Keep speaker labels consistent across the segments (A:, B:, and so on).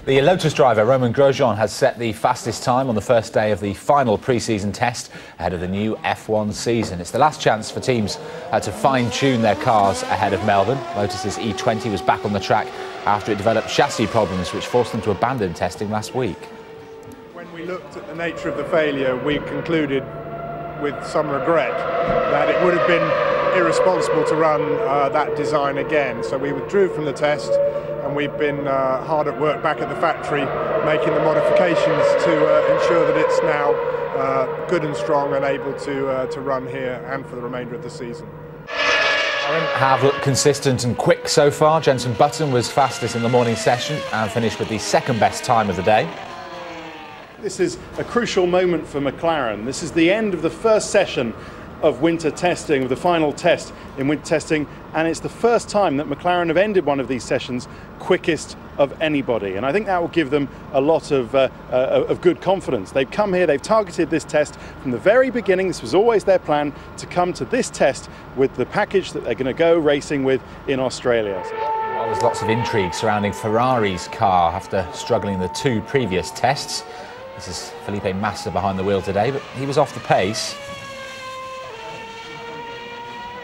A: The Lotus driver Romain Grosjean has set the fastest time on the first day of the final pre-season test ahead of the new F1 season. It's the last chance for teams to fine-tune their cars ahead of Melbourne. Lotus's E20 was back on the track after it developed chassis problems which forced them to abandon testing last week.
B: When we looked at the nature of the failure, we concluded with some regret that it would have been irresponsible to run that design again. So we withdrew from the test, and we've been hard at work back at the factory making the modifications to ensure that it's now good and strong and able to run here and for the remainder of the season.
A: Have looked consistent and quick so far. Jenson Button was fastest in the morning session and finished with the second best time of the day.
C: This is a crucial moment for McLaren. This is the end of the first session of winter testing, of the final test in winter testing, and it's the first time that McLaren have ended one of these sessions quickest of anybody, and I think that will give them a lot of good confidence. They've come here, they've targeted this test from the very beginning. This was always their plan, to come to this test with the package that they're going to go racing with in Australia.
A: Well, there's lots of intrigue surrounding Ferrari's car after struggling in the two previous tests. This is Felipe Massa behind the wheel today, but he was off the pace.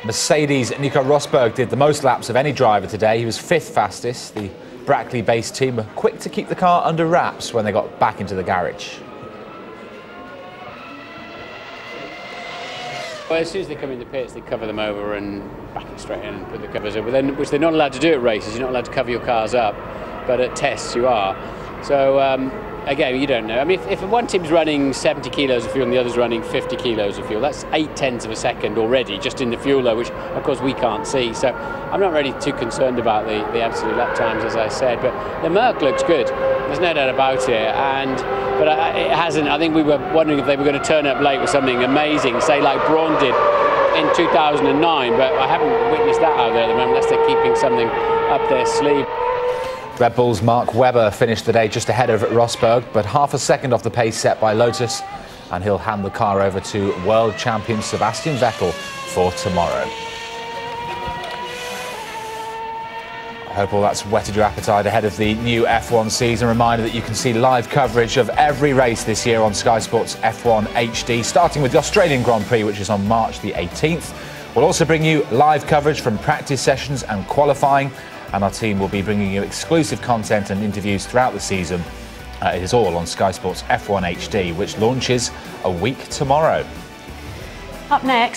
A: Mercedes' Nico Rosberg did the most laps of any driver today. He was fifth fastest. The Brackley-based team were quick to keep the car under wraps when they got back into the garage.
D: Well, as soon as they come in the pits, they cover them over and back it straight in and put the covers over, which they're not allowed to do at races. You're not allowed to cover your cars up, but at tests you are. So again, you don't know. I mean, if one team's running 70 kilos of fuel and the other's running 50 kilos of fuel, that's 0.8 of a second already just in the fuel load, which of course we can't see. So I'm not really too concerned about the absolute lap times, as I said, but the Merc looks good. There's no doubt about it. But it hasn't. I think we were wondering if they were going to turn up late with something amazing, say like Braun did in 2009, but I haven't witnessed that out there at the moment, unless they're keeping something up their sleeve.
A: Red Bull's Mark Webber finished the day just ahead of Rosberg, but half a second off the pace set by Lotus, and he'll hand the car over to world champion Sebastian Vettel for tomorrow. I hope all that's whetted your appetite ahead of the new F1 season. Reminder that you can see live coverage of every race this year on Sky Sports F1 HD, starting with the Australian Grand Prix, which is on March the 18th. We'll also bring you live coverage from practice sessions and qualifying, and our team will be bringing you exclusive content and interviews throughout the season. It is all on Sky Sports F1 HD, which launches a week tomorrow.
E: Up next.